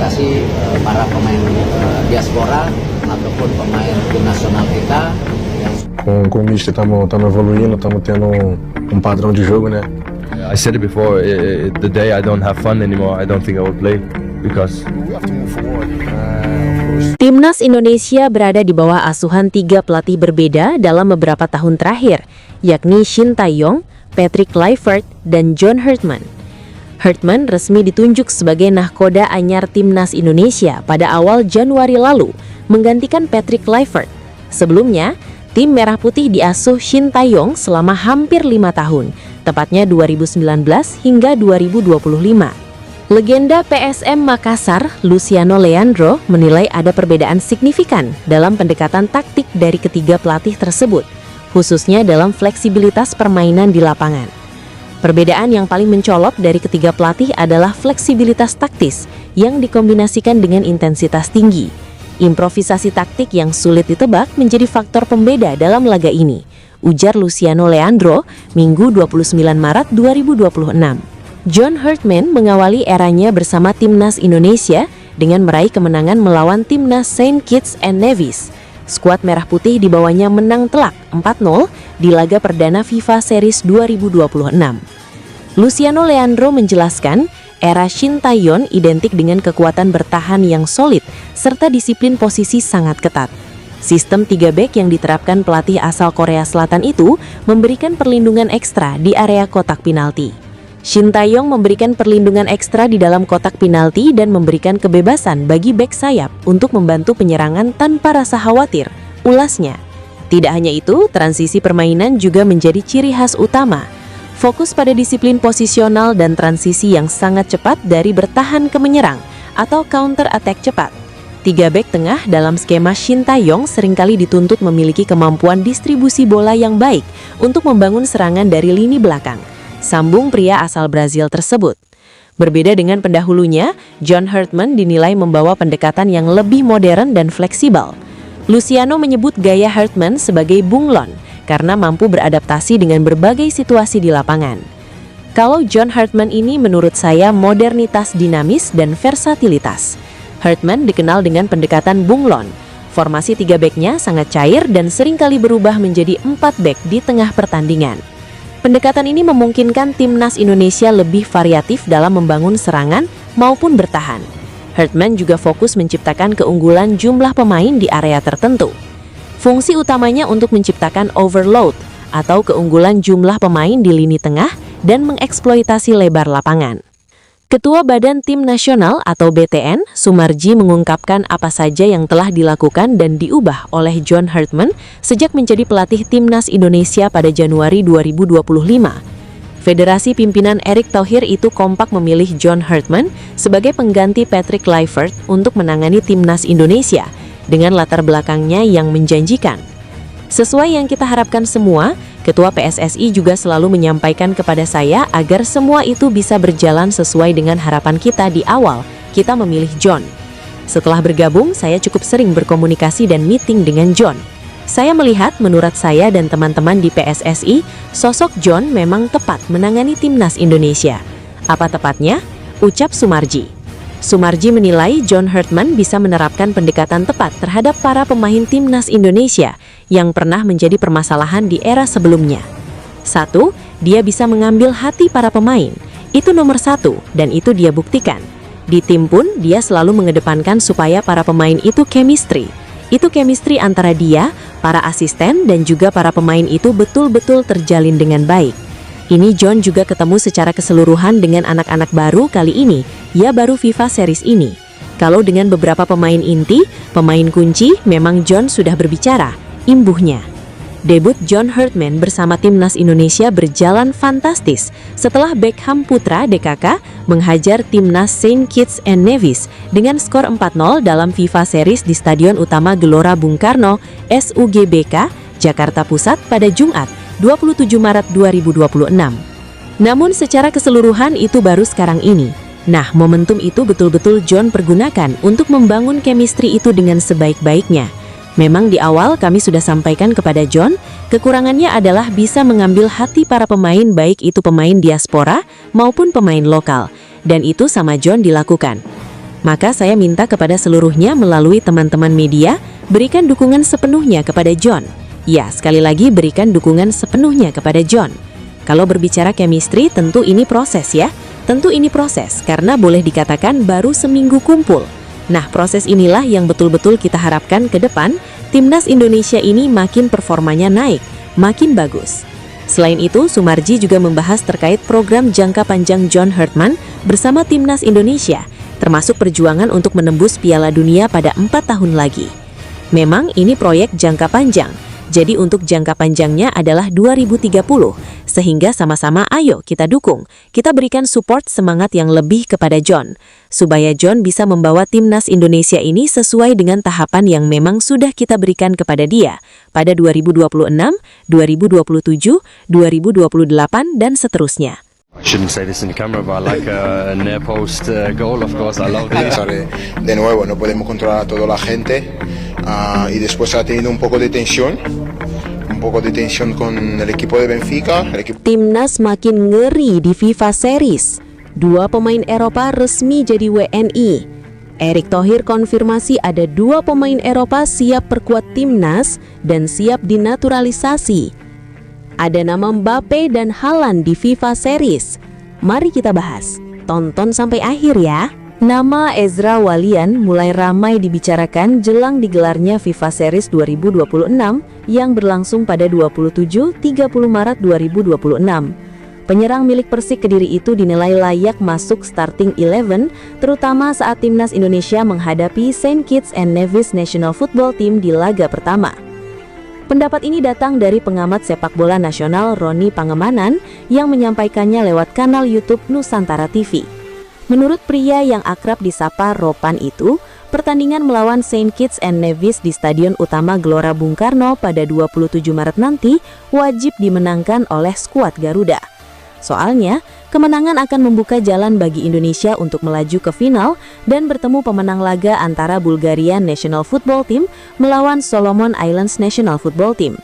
apresiasi para pemain diaspora ataupun pemain tim nasional kita yang com o Mister estamos evoluindo, estamos tendo padrão de jogo, né? I said it before, the day I don't have fun anymore, I don't think I will play because We have to move forward. Timnas Indonesia berada di bawah asuhan 3 pelatih berbeda dalam beberapa tahun terakhir, yakni Shin Tae-yong, Patrick Kluivert, dan John Herdman. Herdman resmi ditunjuk sebagai nahkoda anyar Timnas Indonesia pada awal Januari lalu, menggantikan Patrick Kluivert. Sebelumnya, tim Merah Putih diasuh Shin Tae-yong selama hampir 5 tahun, tepatnya 2019 hingga 2025. Legenda PSM Makassar, Luciano Leandro, menilai ada perbedaan signifikan dalam pendekatan taktik dari ketiga pelatih tersebut, khususnya dalam fleksibilitas permainan di lapangan. Perbedaan yang paling mencolok dari ketiga pelatih adalah fleksibilitas taktis yang dikombinasikan dengan intensitas tinggi. Improvisasi taktik yang sulit ditebak menjadi faktor pembeda dalam laga ini, ujar Luciano Leandro, Minggu 29 Maret 2026. John Herdman mengawali eranya bersama Timnas Indonesia dengan meraih kemenangan melawan Timnas Saint Kitts and Nevis. Skuad Merah Putih di bawahnya menang telak 4-0 di laga perdana FIFA Series 2026. Luciano Leandro menjelaskan, era Shin Tae-yong identik dengan kekuatan bertahan yang solid serta disiplin posisi sangat ketat. Sistem 3 back yang diterapkan pelatih asal Korea Selatan itu memberikan perlindungan ekstra di area kotak penalti. Shin Tae-yong memberikan perlindungan ekstra di dalam kotak penalti dan memberikan kebebasan bagi bek sayap untuk membantu penyerangan tanpa rasa khawatir, ulasnya. Tidak hanya itu, transisi permainan juga menjadi ciri khas utama. Fokus pada disiplin posisional dan transisi yang sangat cepat dari bertahan ke menyerang atau counter attack cepat. 3 bek tengah dalam skema Shin Tae-yong seringkali dituntut memiliki kemampuan distribusi bola yang baik untuk membangun serangan dari lini belakang, sambung pria asal Brazil tersebut. Berbeda dengan pendahulunya, John Herdman dinilai membawa pendekatan yang lebih modern dan fleksibel. Luciano menyebut gaya Herdman sebagai bunglon karena mampu beradaptasi dengan berbagai situasi di lapangan. Kalau John Herdman ini menurut saya modernitas dinamis dan versatilitas. Herdman dikenal dengan pendekatan bunglon. Formasi 3 backnya sangat cair dan seringkali berubah menjadi 4 back di tengah pertandingan. Pendekatan ini memungkinkan Timnas Indonesia lebih variatif dalam membangun serangan maupun bertahan. Herdman juga fokus menciptakan keunggulan jumlah pemain di area tertentu. Fungsi utamanya untuk menciptakan overload atau keunggulan jumlah pemain di lini tengah dan mengeksploitasi lebar lapangan. Ketua Badan Tim Nasional atau BTN, Sumarji mengungkapkan apa saja yang telah dilakukan dan diubah oleh John Herdman sejak menjadi pelatih Timnas Indonesia pada Januari 2025. Federasi pimpinan Erick Thohir itu kompak memilih John Herdman sebagai pengganti Patrick Kluivert untuk menangani Timnas Indonesia dengan latar belakangnya yang menjanjikan. Sesuai yang kita harapkan semua, Ketua PSSI juga selalu menyampaikan kepada saya agar semua itu bisa berjalan sesuai dengan harapan kita di awal kita memilih John. Setelah bergabung, saya cukup sering berkomunikasi dan meeting dengan John. Saya melihat menurut saya dan teman-teman di PSSI, sosok John memang tepat menangani Timnas Indonesia. Apa tepatnya? Ucap Sumarji. Sumarji menilai John Herdman bisa menerapkan pendekatan tepat terhadap para pemain Timnas Indonesia yang pernah menjadi permasalahan di era sebelumnya. 1. Dia bisa mengambil hati para pemain. Itu nomor 1 dan itu dia buktikan. Di tim pun dia selalu mengedepankan supaya para pemain itu chemistry. Itu chemistry antara dia, para asisten dan juga para pemain itu betul-betul terjalin dengan baik. Ini John juga ketemu secara keseluruhan dengan anak-anak baru kali ini, ya baru FIFA Series ini. Kalau dengan beberapa pemain inti, pemain kunci, memang John sudah berbicara, imbuhnya. Debut John Herdman bersama Timnas Indonesia berjalan fantastis setelah Beckham Putra DKK menghajar Timnas Saint Kitts and Nevis dengan skor 4-0 dalam FIFA Series di Stadion Utama Gelora Bung Karno, SUGBK, Jakarta Pusat pada Jumat, 27 Maret 2026. Namun secara keseluruhan itu baru sekarang ini. Nah, momentum itu betul-betul John pergunakan untuk membangun chemistry itu dengan sebaik-baiknya. Memang di awal kami sudah sampaikan kepada John, kekurangannya adalah bisa mengambil hati para pemain baik itu pemain diaspora maupun pemain lokal. Dan itu sama John dilakukan. Maka saya minta kepada seluruhnya melalui teman-teman media, berikan dukungan sepenuhnya kepada John. Ya, sekali lagi berikan dukungan sepenuhnya kepada John. Kalau berbicara chemistry, tentu ini proses ya. Tentu ini proses, karena boleh dikatakan baru seminggu kumpul. Nah, proses inilah yang betul-betul kita harapkan ke depan, timnas Indonesia ini makin performanya naik, makin bagus. Selain itu, Sumarji juga membahas terkait program jangka panjang John Herdman bersama timnas Indonesia, termasuk perjuangan untuk menembus Piala Dunia pada 4 tahun lagi. Memang ini proyek jangka panjang, jadi untuk jangka panjangnya adalah 2030, sehingga sama-sama ayo kita dukung, kita berikan support semangat yang lebih kepada John, supaya John bisa membawa timnas Indonesia ini sesuai dengan tahapan yang memang sudah kita berikan kepada dia pada 2026, 2027, 2028, dan seterusnya. I shouldn't say this in the camera, but I like a near post goal, of course. I love it. De nuevo, no podemos controlar a toda la gente y después ha tenido un poco de tensión con el equipo de Benfica. Timnas makin ngeri di FIFA Series. 2 pemain Eropa resmi jadi WNI. Erick Thohir konfirmasi ada 2 pemain Eropa siap perkuat timnas dan siap dinaturalisasi. Ada nama Mbappe dan Haaland di FIFA Series. Mari kita bahas. Tonton sampai akhir ya. Nama Ezra Walian mulai ramai dibicarakan jelang digelarnya FIFA Series 2026 yang berlangsung pada 27-30 Maret 2026. Penyerang milik Persik Kediri itu dinilai layak masuk starting 11, terutama saat timnas Indonesia menghadapi St. Kitts and Nevis National Football Team di laga pertama. Pendapat ini datang dari pengamat sepak bola nasional Roni Pangemanan yang menyampaikannya lewat kanal YouTube Nusantara TV. Menurut pria yang akrab disapa Ropan itu, pertandingan melawan St. Kitts and Nevis di Stadion Utama Gelora Bung Karno pada 27 Maret nanti wajib dimenangkan oleh skuad Garuda. Soalnya, kemenangan akan membuka jalan bagi Indonesia untuk melaju ke final dan bertemu pemenang laga antara Bulgaria National Football Team melawan Solomon Islands National Football Team.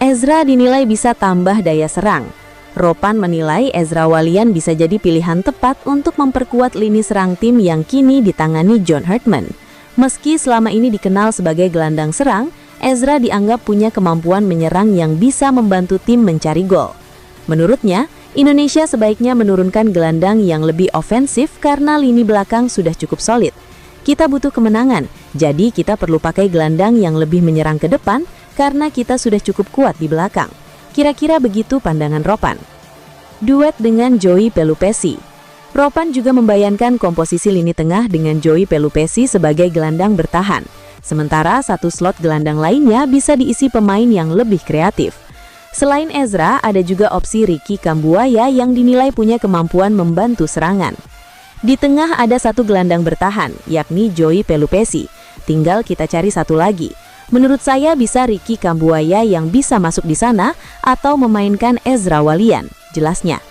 Ezra dinilai bisa tambah daya serang. Ropan menilai Ezra Walian bisa jadi pilihan tepat untuk memperkuat lini serang tim yang kini ditangani John Herdman. Meski selama ini dikenal sebagai gelandang serang, Ezra dianggap punya kemampuan menyerang yang bisa membantu tim mencari gol. Menurutnya, Indonesia sebaiknya menurunkan gelandang yang lebih ofensif karena lini belakang sudah cukup solid. Kita butuh kemenangan, jadi kita perlu pakai gelandang yang lebih menyerang ke depan karena kita sudah cukup kuat di belakang. Kira-kira begitu pandangan Ropan. Duet dengan Joey Pelupesi. Ropan juga membayangkan komposisi lini tengah dengan Joey Pelupesi sebagai gelandang bertahan. Sementara satu slot gelandang lainnya bisa diisi pemain yang lebih kreatif. Selain Ezra, ada juga opsi Ricky Kambuaya yang dinilai punya kemampuan membantu serangan. Di tengah ada satu gelandang bertahan, yakni Joey Pelupesi. Tinggal kita cari satu lagi. Menurut saya bisa Ricky Kambuaya yang bisa masuk di sana atau memainkan Ezra Walian. Jelasnya,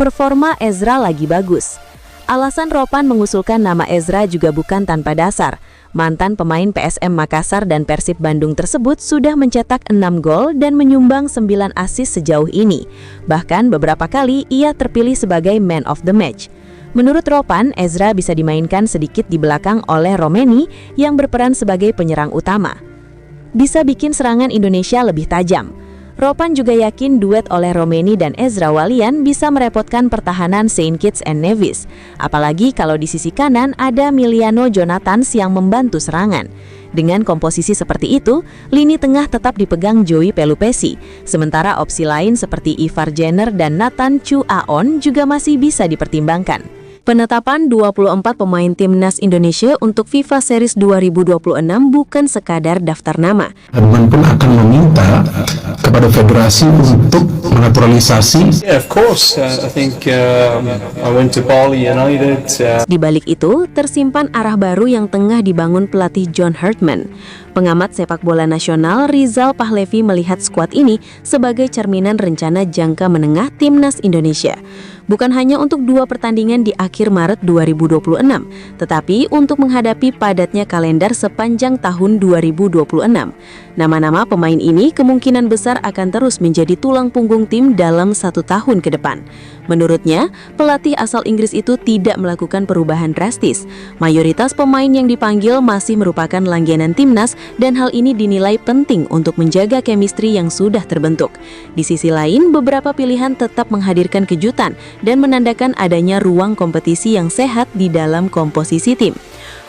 performa Ezra lagi bagus. Alasan Ropan mengusulkan nama Ezra juga bukan tanpa dasar. Mantan pemain PSM Makassar dan Persib Bandung tersebut sudah mencetak 6 gol dan menyumbang 9 assist sejauh ini. Bahkan beberapa kali ia terpilih sebagai man of the match. Menurut Ropan, Ezra bisa dimainkan sedikit di belakang oleh Romeni yang berperan sebagai penyerang utama. Bisa bikin serangan Indonesia lebih tajam. Ropan juga yakin duet oleh Romeni dan Ezra Walian bisa merepotkan pertahanan St. Kitts and Nevis. Apalagi kalau di sisi kanan ada Miliano Jonathans yang membantu serangan. Dengan komposisi seperti itu, lini tengah tetap dipegang Joey Pelupesi. Sementara opsi lain seperti Ivar Jenner dan Nathan Chu Aon juga masih bisa dipertimbangkan. Penetapan 24 pemain timnas Indonesia untuk FIFA Series 2026 bukan sekadar daftar nama. Herdman pun akan meminta kepada federasi untuk menaturalisasi. Yeah, of course. I think I went to Bali United. Di balik itu, tersimpan arah baru yang tengah dibangun pelatih John Herdman. Pengamat sepak bola nasional Rizal Pahlevi melihat skuad ini sebagai cerminan rencana jangka menengah Timnas Indonesia. Bukan hanya untuk 2 pertandingan di akhir Maret 2026, tetapi untuk menghadapi padatnya kalender sepanjang tahun 2026. Nama-nama pemain ini kemungkinan besar akan terus menjadi tulang punggung tim dalam 1 tahun ke depan. Menurutnya, pelatih asal Inggris itu tidak melakukan perubahan drastis. Mayoritas pemain yang dipanggil masih merupakan langganan timnas dan hal ini dinilai penting untuk menjaga chemistry yang sudah terbentuk. Di sisi lain, beberapa pilihan tetap menghadirkan kejutan dan menandakan adanya ruang kompetisi yang sehat di dalam komposisi tim.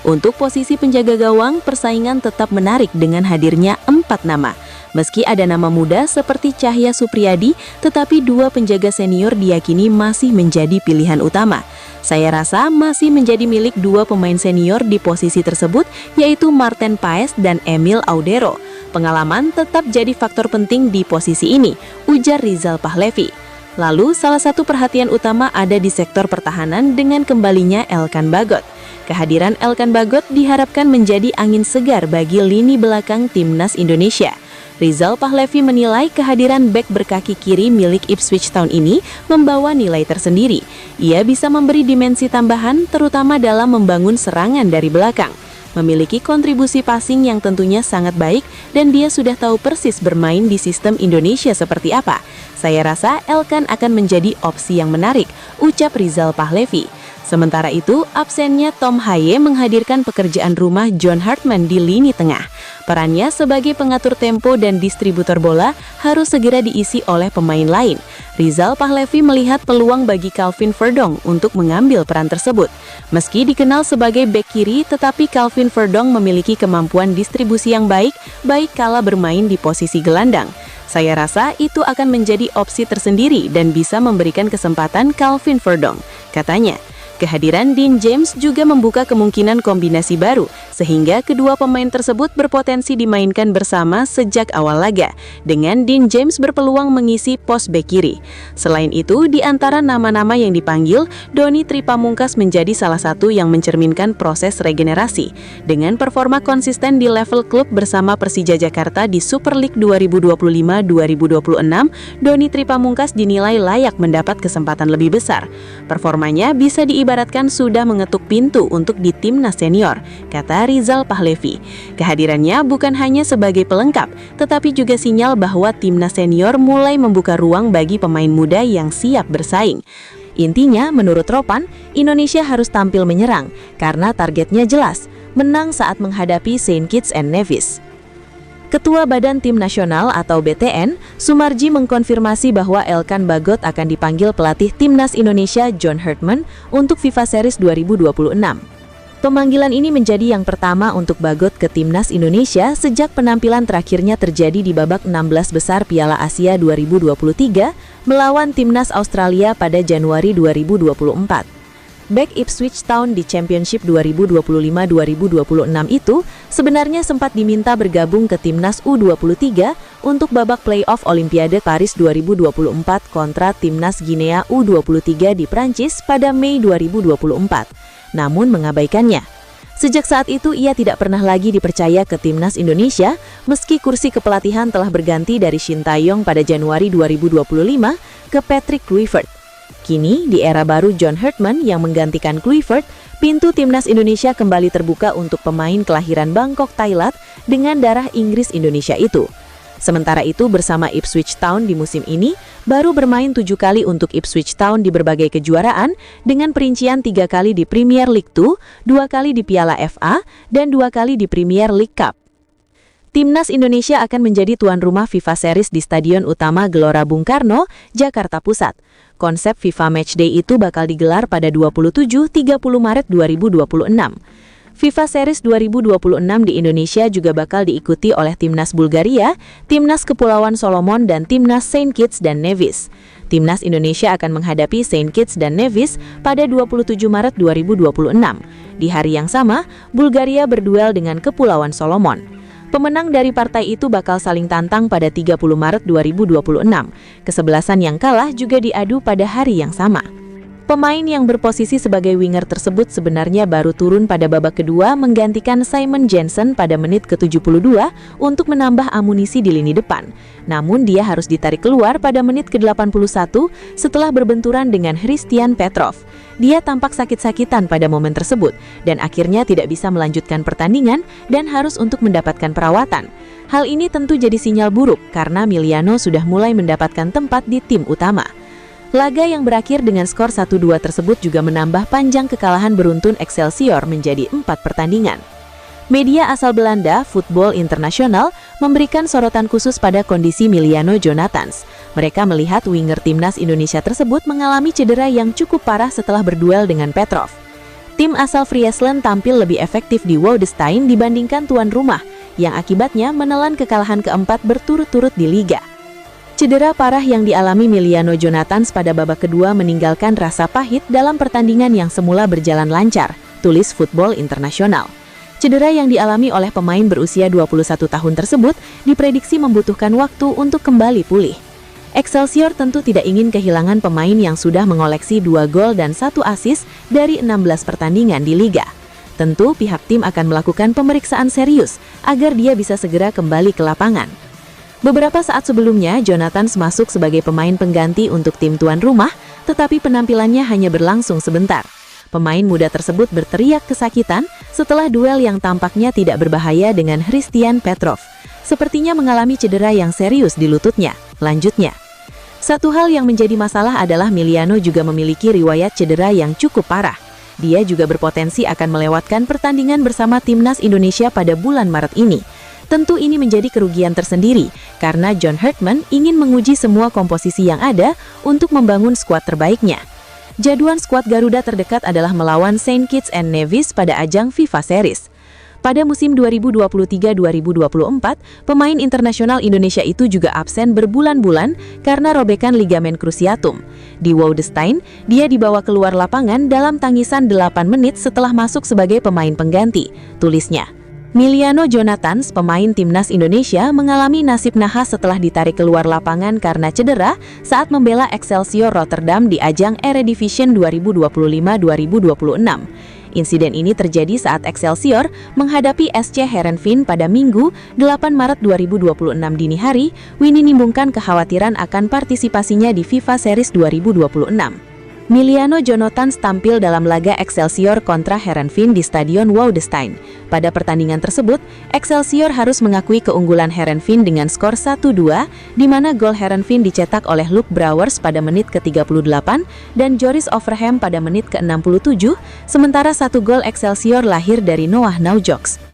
Untuk posisi penjaga gawang, persaingan tetap menarik dengan hadirnya 4 nama. Meski ada nama muda seperti Cahya Supriyadi, tetapi 2 penjaga senior diyakini masih menjadi pilihan utama. Saya rasa masih menjadi milik 2 pemain senior di posisi tersebut, yaitu Marten Paes dan Emil Audero. Pengalaman tetap jadi faktor penting di posisi ini, ujar Rizal Pahlevi. Lalu, salah satu perhatian utama ada di sektor pertahanan dengan kembalinya Elkan Bagot. Kehadiran Elkan Bagot diharapkan menjadi angin segar bagi lini belakang Timnas Indonesia. Rizal Pahlevi menilai kehadiran bek berkaki kiri milik Ipswich Town ini membawa nilai tersendiri. Ia bisa memberi dimensi tambahan terutama dalam membangun serangan dari belakang. Memiliki kontribusi passing yang tentunya sangat baik dan dia sudah tahu persis bermain di sistem Indonesia seperti apa. Saya rasa Elkan akan menjadi opsi yang menarik, ucap Rizal Pahlevi. Sementara itu, absennya Tom Haye menghadirkan pekerjaan rumah John Hartman di lini tengah. Perannya sebagai pengatur tempo dan distributor bola harus segera diisi oleh pemain lain. Rizal Pahlevi melihat peluang bagi Calvin Verdong untuk mengambil peran tersebut. Meski dikenal sebagai bek kiri, tetapi Calvin Verdong memiliki kemampuan distribusi yang baik kala bermain di posisi gelandang. Saya rasa itu akan menjadi opsi tersendiri dan bisa memberikan kesempatan Calvin Verdong, katanya. Kehadiran Dean James juga membuka kemungkinan kombinasi baru, sehingga kedua pemain tersebut berpotensi dimainkan bersama sejak awal laga, dengan Dean James berpeluang mengisi pos bek kiri. Selain itu, di antara nama-nama yang dipanggil, Doni Tripamungkas menjadi salah satu yang mencerminkan proses regenerasi. Dengan performa konsisten di level klub bersama Persija Jakarta di Super League 2025-2026, Doni Tripamungkas dinilai layak mendapat kesempatan lebih besar. Performanya bisa diibaratkan sudah mengetuk pintu untuk di timnas senior, kata Rizal Pahlevi. Kehadirannya bukan hanya sebagai pelengkap, tetapi juga sinyal bahwa timnas senior mulai membuka ruang bagi pemain muda yang siap bersaing. Intinya, menurut Ropan, Indonesia harus tampil menyerang, karena targetnya jelas, menang saat menghadapi Saint Kitts and Nevis. Ketua Badan Tim Nasional atau BTN, Sumarji mengkonfirmasi bahwa Elkan Bagot akan dipanggil pelatih Timnas Indonesia John Hartman untuk FIFA Series 2026. Pemanggilan ini menjadi yang pertama untuk Bagot ke Timnas Indonesia sejak penampilan terakhirnya terjadi di babak 16 besar Piala Asia 2023 melawan Timnas Australia pada Januari 2024. Bek Ipswich Town di Championship 2025-2026 itu sebenarnya sempat diminta bergabung ke Timnas U23 untuk babak playoff Olimpiade Paris 2024 kontra Timnas Guinea U23 di Prancis pada Mei 2024, namun mengabaikannya. Sejak saat itu ia tidak pernah lagi dipercaya ke Timnas Indonesia meski kursi kepelatihan telah berganti dari Shin Tae-yong pada Januari 2025 ke Patrick Kluivert. Kini, di era baru John Hartman yang menggantikan Kluivert, pintu Timnas Indonesia kembali terbuka untuk pemain kelahiran Bangkok, Thailand dengan darah Inggris Indonesia itu. Sementara itu, bersama Ipswich Town di musim ini, baru bermain 7 kali untuk Ipswich Town di berbagai kejuaraan dengan perincian 3 kali di Premier League 2, 2 kali di Piala FA, dan 2 kali di Premier League Cup. Timnas Indonesia akan menjadi tuan rumah FIFA Series di Stadion Utama Gelora Bung Karno, Jakarta Pusat. Konsep FIFA Matchday itu bakal digelar pada 27-30 Maret 2026. FIFA Series 2026 di Indonesia juga bakal diikuti oleh Timnas Bulgaria, Timnas Kepulauan Solomon, dan Timnas Saint Kitts dan Nevis. Timnas Indonesia akan menghadapi Saint Kitts dan Nevis pada 27 Maret 2026. Di hari yang sama, Bulgaria berduel dengan Kepulauan Solomon. Pemenang dari partai itu bakal saling tantang pada 30 Maret 2026. Kesebelasan yang kalah juga diadu pada hari yang sama. Pemain yang berposisi sebagai winger tersebut sebenarnya baru turun pada babak kedua menggantikan Simon Jensen pada menit ke-72 untuk menambah amunisi di lini depan. Namun dia harus ditarik keluar pada menit ke-81 setelah berbenturan dengan Hristian Petrov. Dia tampak sakit-sakitan pada momen tersebut dan akhirnya tidak bisa melanjutkan pertandingan dan harus untuk mendapatkan perawatan. Hal ini tentu jadi sinyal buruk karena Miliano sudah mulai mendapatkan tempat di tim utama. Laga yang berakhir dengan skor 1-2 tersebut juga menambah panjang kekalahan beruntun Excelsior menjadi 4 pertandingan. Media asal Belanda, Voetbal International, memberikan sorotan khusus pada kondisi Miliano Jonathans. Mereka melihat winger timnas Indonesia tersebut mengalami cedera yang cukup parah setelah berduel dengan Petrov. Tim asal Friesland tampil lebih efektif di Woudenstein dibandingkan tuan rumah, yang akibatnya menelan kekalahan keempat berturut-turut di Liga. Cedera parah yang dialami Miliano Jonathans pada babak kedua meninggalkan rasa pahit dalam pertandingan yang semula berjalan lancar, tulis Voetbal International. Cedera yang dialami oleh pemain berusia 21 tahun tersebut diprediksi membutuhkan waktu untuk kembali pulih. Excelsior tentu tidak ingin kehilangan pemain yang sudah mengoleksi 2 gol dan 1 assist dari 16 pertandingan di Liga. Tentu pihak tim akan melakukan pemeriksaan serius agar dia bisa segera kembali ke lapangan. Beberapa saat sebelumnya, Jonathans masuk sebagai pemain pengganti untuk tim tuan rumah, tetapi penampilannya hanya berlangsung sebentar. Pemain muda tersebut berteriak kesakitan setelah duel yang tampaknya tidak berbahaya dengan Hristian Petrov. Sepertinya mengalami cedera yang serius di lututnya. Lanjutnya, satu hal yang menjadi masalah adalah Miliano juga memiliki riwayat cedera yang cukup parah. Dia juga berpotensi akan melewatkan pertandingan bersama timnas Indonesia pada bulan Maret ini. Tentu ini menjadi kerugian tersendiri, karena John Hartman ingin menguji semua komposisi yang ada untuk membangun skuad terbaiknya. Jadwal skuad Garuda terdekat adalah melawan Saint Kitts and Nevis pada ajang FIFA Series. Pada musim 2023-2024, pemain internasional Indonesia itu juga absen berbulan-bulan karena robekan ligamen cruciatum. Di Woudenstein, dia dibawa keluar lapangan dalam tangisan 8 menit setelah masuk sebagai pemain pengganti, tulisnya. Miliano Jonathans, pemain timnas Indonesia, mengalami nasib nahas setelah ditarik keluar lapangan karena cedera saat membela Excelsior Rotterdam di ajang Eredivisie 2025-2026. Insiden ini terjadi saat Excelsior menghadapi SC Heerenveen pada Minggu, 8 Maret 2026 dini hari. Winnie nimbungkan kekhawatiran akan partisipasinya di FIFA Series 2026. Miliano Jonathans tampil dalam laga Excelsior kontra Heerenveen di Stadion Woudenstein. Pada pertandingan tersebut, Excelsior harus mengakui keunggulan Heerenveen dengan skor 1-2, di mana gol Heerenveen dicetak oleh Luke Brouwers pada menit ke-38 dan Joris Overheim pada menit ke-67, sementara 1 gol Excelsior lahir dari Noah Naujoks.